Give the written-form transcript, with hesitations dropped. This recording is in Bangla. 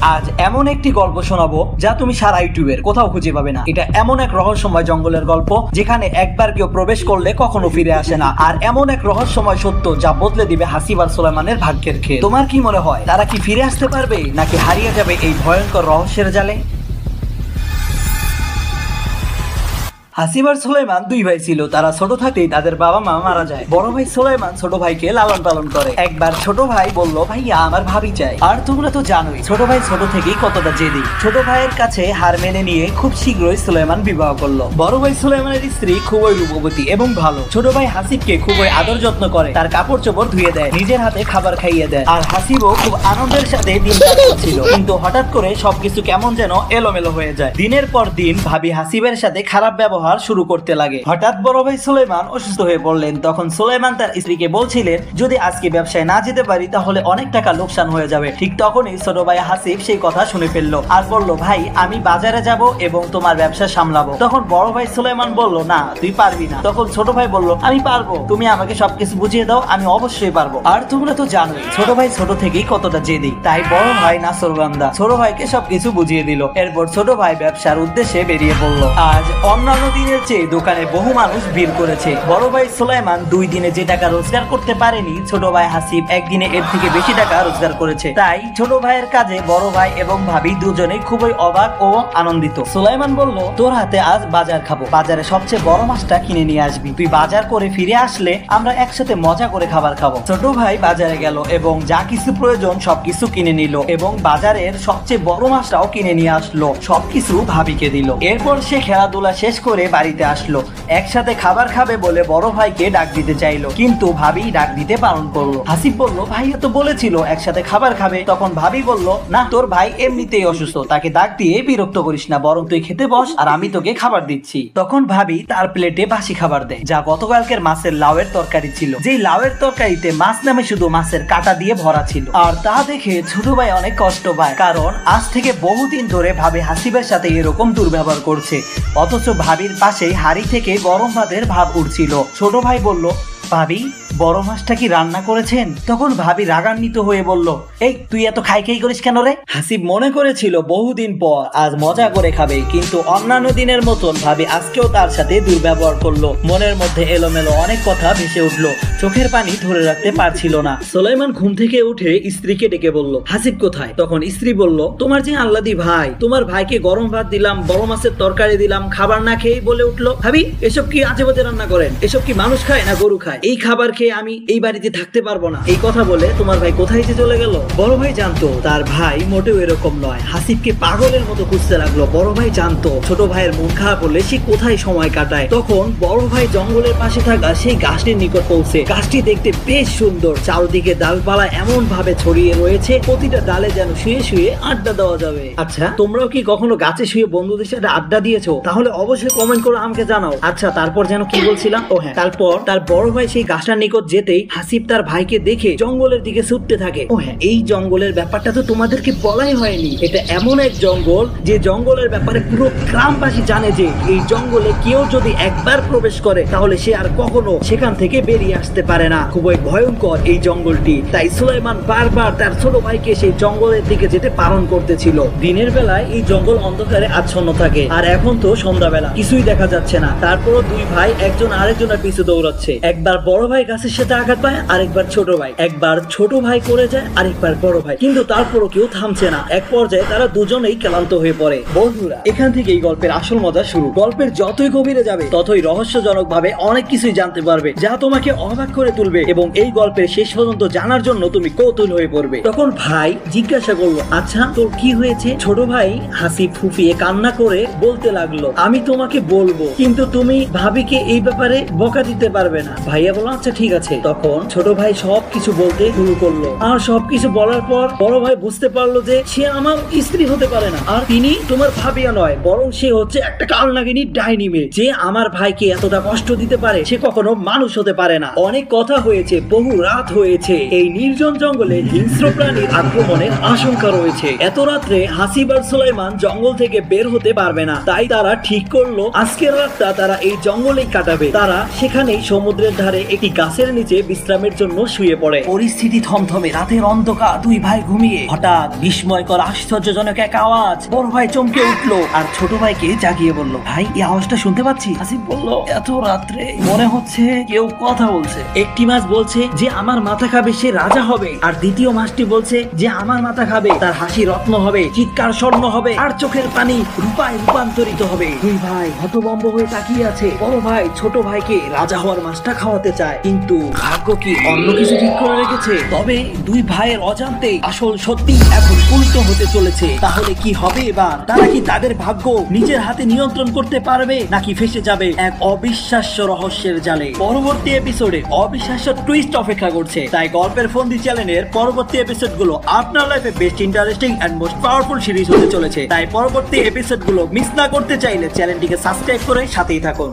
আজ এমন একটি গল্প শোনাবো যা তুমি সারা ইউটিউবের কোথাও খুঁজে পাবে না। এটা এমন এক রহস্যময় জঙ্গলের গল্প যেখানে একবার কেউ প্রবেশ করলে কখনো ফিরে আসে না, আর এমন এক রহস্যময় সত্য যা বদলে দিবে হাসিব আর সুলাইমানের ভাগ্যের খেল। তোমার কি মনে হয় তারা কি ফিরে আসতে পারবে নাকি হারিয়ে যাবে এই ভয়ঙ্কর রহস্যের জালে? হাসিব আর সুলাইমান দুই ভাই ছিল। তারা ছোট থাকতেই তাদের বাবা মা মারা যায়। বড় ভাই সুলাইমান ছোট ভাইকে লালন পালন করে। একবার ছোট ভাই বলল, ভাইয়া আমার ভাবি চাই। আর তোমরা তো জানোই ছোট ভাই ছোট থেকেই কতটা জেদি। ছোট ভাইয়ের কাছে হার মেনে নিয়ে খুব শীঘ্রই সুলাইমান বিবাহ করলো। বড় ভাই সুলাইমানের স্ত্রী খুবই রূপবতী এবং ভালো। ছোট ভাই হাসিবকে খুবই আদর যত্ন করে, তার কাপড় চোপড় ধুয়ে দেয়, নিজের হাতে খাবার খাইয়ে দেয়। আর হাসিবও খুব আনন্দের সাথে দিন কাটাচ্ছিল। কিন্তু হঠাৎ করে সবকিছু কেমন যেন এলোমেলো হয়ে যায়। দিনের পর দিন ভাবি হাসিবের সাথে খারাপ ব্যবহার শুরু করতে লাগে। হঠাৎ বড় ভাই সুলাইমান অসুস্থ হয়ে পড়লেন। তখন সুলাইমান তার স্ত্রীকে বলছিলেন, যদি আজকে ব্যবসায় না যেতে পারি তাহলে অনেক টাকা লোকসান হয়ে যাবে। ঠিক তখনই ছোট ভাই হাসিব সেই কথা শুনে ফেললো আর বলল, ভাই আমি বাজারে যাব এবং তোমার ব্যবসা সামলাবো। তখন বড় ভাই সুলাইমান বলল, না তুই পারবি না। তখন ছোট ভাই বলল, আমি পারবো, তুমি আমাকে সবকিছু বুঝিয়ে দাও, আমি অবশ্যই পারবো। আর তোমরা তো জানোই ছোট ভাই ছোট থেকেই কতটা জেদি। তাই বড় ভাই নাসরবান্দা ছোট ভাইকে সবকিছু বুঝিয়ে দিল। এরপর ছোট ভাই ব্যবসার উদ্দেশ্যে বেরিয়ে পড়লো। আজ অন্যান্য দিনের চেয়ে দোকানে বহু মানুষ ভিড় করেছে। বড় ভাই সুলাইমান 2 দিনে যে টাকা রোজগার করতে পারেনি, ছোট ভাই হাসিব একদিনে এর থেকে বেশি টাকা রোজগার করেছে। তাই ছোট ভাইয়ের কাজে বড় ভাই এবং ভাবি দুজনেই খুবই অবাক ও আনন্দিত। সুলাইমান বলল, তোর হাতে আজ বাজার খাবো, বাজারে সবচেয়ে বড় মাছটা কিনে নিয়ে আসবি। তুই বাজার করে ফিরে আসলে আমরা একসাথে মজা করে খাবার খাবো। ছোট ভাই বাজারে গেল এবং যা কিছু প্রয়োজন সবকিছু কিনে নিল এবং বাজারের সবচেয়ে বড় মাছটাও কিনে নিয়ে আসলো। সবকিছু ভাবিকে দিল। এরপর সে খেলাধুলা শেষ করে বাড়িতে আসলো। একসাথে খাবার খাবে বলে বড় ভাইকে ডাক দিতে চাইলো, কিন্তু ভাবি ডাক দিতে বারণ করলো। হাসিব বলল, ভাইয়া তো বলেছিল একসাথে খাবার খাবে। তখন ভাবি বলল, না তোর ভাই এমনিতেই অসুস্থ, তাকে ডাক দিয়ে বিরক্ত করিস না, বরং তুই খেতে বস আর আমি তোকে খাবার দিচ্ছি। তখন ভাবি তার প্লেটে বাসি খাবার দেয়, যা গতকালকের মাছের লাউয়ের তরকারি ছিল। যেই লাউয়ের তরকারিতে মাছ নামে শুধু মাছের কাঁটা দিয়ে ভরা ছিল। আর তা দেখে ছোট ভাই অনেক কষ্ট পায়, কারণ আজ থেকে বহুদিন ধরে ভাবি হাসিবের সাথে এরকম দুর্ব্যবহার করছে। অথচ ভাবির পাশেই হাড়ি থেকে গরম ভাতের ভাব উঠছিল। ছোট ভাই বলল, ভাবি বড় মাছটা কি রান্না করেছেন? তখন ভাবি রাগান্বিত হয়ে বলল, এই তুই এত খাই করিস কেন রে? হাসিব মনে করেছিল বহুদিন পর আজ মজা করে খাবে, কিন্তু অন্যান্য দিনের মতন ভাবি আজকেও তার সাথে দুর্ব্যবহার করলো। মনের মধ্যে এলোমেলো অনেক কথা ভেসে উঠলো, চোখের পানি ধরে রাখতে পারছিল না। সুলাইমান ঘুম থেকে উঠে স্ত্রীকে ডেকে বলল, হাসিব কোথায়? তখন স্ত্রী বলল, তোমার যে আল্লাদি ভাই, তোমার ভাইকে গরম ভাত দিলাম, বড় মাছের তরকারি দিলাম, খাবার না খেয়ে বলে উঠলো, ভাবি এসব কি আজে বাজে রান্না করেন? এসব কি মানুষ খায় না গরু খায়? এই খাবার খেয়ে আমি এই বাড়িতে থাকতে পারবো না। এই কথা বলে তোমার ভাই কোথায় যে চলে গেল? বড় ভাই জানতো তার ভাই মোটেও এরকম নয়। হাসিবকে পাগলের মতো খুঁজতে লাগলো। বড় ভাই জানতো ছোট ভাইয়ের মন খারাপ হলে সে কোথায় সময় কাটায়। তখন বড় ভাই জঙ্গলের পাশে থাকা সেই গাছটির নিকট পৌঁছে। গাছটি দেখতে বেশ সুন্দর, চারদিকে ডালপালা এমন ভাবে ছড়িয়ে রয়েছে প্রতিটা ডালে যেন শুয়ে শুয়ে আড্ডা দেওয়া যাবে। আচ্ছা তোমরাও কি কখনো গাছে শুয়ে বন্ধুদের সাথে আড্ডা দিয়েছো? তাহলে অবশ্যই কমেন্ট করে আমাকে জানাও। আচ্ছা তারপর যেন কি বলছিলাম, ও হ্যাঁ, তারপর তার বড় ভাই সেই গাছটার নিকট যেতেই হাসিব তার ভাইকে দেখে জঙ্গলের দিকে ছুটতে থাকে। ও হ্যাঁ, এই জঙ্গলের ব্যাপারটা তো তোমাদেরকে বলাই হয়নি। এটা এমন এক জঙ্গল যে জঙ্গলের ব্যাপারে পুরো গ্রামবাসী জানে যে এই জঙ্গলে কেউ যদি একবার প্রবেশ করে তাহলে সে আর কখনো সেখান থেকে বেরিয়ে আসতে পারে না। খুবই ভয়ঙ্কর এই জঙ্গলটি। তাই সুলাইমান বারবার তার ছোট ভাইকে সেই জঙ্গলের দিকে যেতে বারণ করতেছিল। দিনের বেলায় এই জঙ্গল অন্ধকারে আচ্ছন্ন থাকে, আর এখন তো সন্ধ্যাবেলা, কিছুই দেখা যাচ্ছে না। তারপরও দুই ভাই একজন আরেকজনের পিছু দৌড়াচ্ছে। একবার বড় ভাই গাছের সাথে আঘাত পায়, আরেকবার ছোট ভাই। একবার ছোট ভাই করে যায়, আরেকবার বড় ভাই। কিন্তু তারপরও কেউ থামছে না। এক পর্যায়ে তারা দুজনেই ক্লান্ত হয়ে পড়ে। বন্ধুরা, এখান থেকে এই গল্পের আসল মজা শুরু। গল্পের যতই গভীরে যাবে ততই রহস্যজনক ভাবে অনেক কিছুই জানতে পারবে, যা তোমাকে অবাক করে তুলবে এবং এই গল্পের শেষ পর্যন্ত জানার জন্য তুমি কৌতূহল হয়ে পড়বে। তখন ভাই জিজ্ঞাসা করলো, আচ্ছা তোর কি হয়েছে? ছোট ভাই হাসি ফুফিয়ে কান্না করে বলতে লাগলো, আমি তোমাকে বলবো, কিন্তু তুমি ভাবিকে এই ব্যাপারে বকা দিতে পারবে না। ভাইয়া বললো, আচ্ছা ঠিক আছে। তখন ছোট ভাই সবকিছু বলতে শুরু করলো। আর সবকিছু বলার পর বড় ভাই বুঝতে পারলো যে সে আমার স্ত্রী হতে পারে না, আর তিনি তোমার ভাবিয়া নয়, বরং সে হচ্ছে একটা কালনাগিনী ডাইনি মেয়ে। যে আমার ভাইকে এতটা কষ্ট দিতে পারে সে কখনো মানুষ হতে পারে না। অনেক কথা হয়েছে, বহু রাত হয়েছে। এই নির্জন জঙ্গলে হিংস্র প্রাণীর আক্রমণের আশঙ্কা রয়েছে। এত রাত্রে হাসিব আর সুলাইমান জঙ্গল থেকে বের হতে পারবে না। তাই তারা ঠিক করলো আজকের রাতটা তারা এই জঙ্গলেই কাটাবে। তারা সেখানেই সমুদ্রের ধারে একটি গাছে গাছের নিচে বিশ্রামের জন্য শুয়ে পড়ে। পরিস্থিতি থমথমে, রাতের অন্ধকার, দুই ভাই ঘুমিয়ে। হঠাৎ বিস্ময়কর আশ্চর্যজনক এক আওয়াজ। বড় ভাই চমকে উঠলো আর ছোট ভাইকে জাগিয়ে বলল, ভাই এই আওয়াজটা শুনতে পাচ্ছি? আসিফ বলল, এত রাত্রে মনে হচ্ছে কেউ কথা বলছে। একটি মাছ বলছে যে আমার মাথা খাবে সে রাজা হবে, আর দ্বিতীয় মাছটি বলছে যে আমার মাথা খাবে তার হাসি রত্ন হবে, চিৎকার স্বর্ণ হবে, আর চোখের পানি রূপায় রূপান্তরিত হবে। দুই ভাই হতভম্ব হয়ে তাকিয়ে আছে। বড় ভাই ছোট ভাইকে রাজা হওয়ার মাছটা খাওয়াতে চায়, কিন্তু ভাগ্য কি অন্য কিছু ঠিক করে রেখেছে? তবে দুই ভাইয়ের অজান্তে আসল সত্যি এখন উল্টো হতে চলেছে। তাহলে কি হবে এবার? তারা কি তাদের ভাগ্য নিজের হাতে নিয়ন্ত্রণ করতে পারবে, নাকি ফেসে যাবে এক অবিশ্বাস্য রহস্যের জালে? পরবর্তী এপিসোডে অবিশ্বাস্য টুইস্ট অপেক্ষা করছে। তাই গল্পের ফন্দি চ্যানেলের পরবর্তী এপিসোডগুলো আপনার লাইফে best interesting and most powerful series হতে চলেছে। তাই পরবর্তী এপিসোডগুলো মিস না করতে চাইলে চ্যানেলটিকে সাবস্ক্রাইব করে সাথেই থাকুন।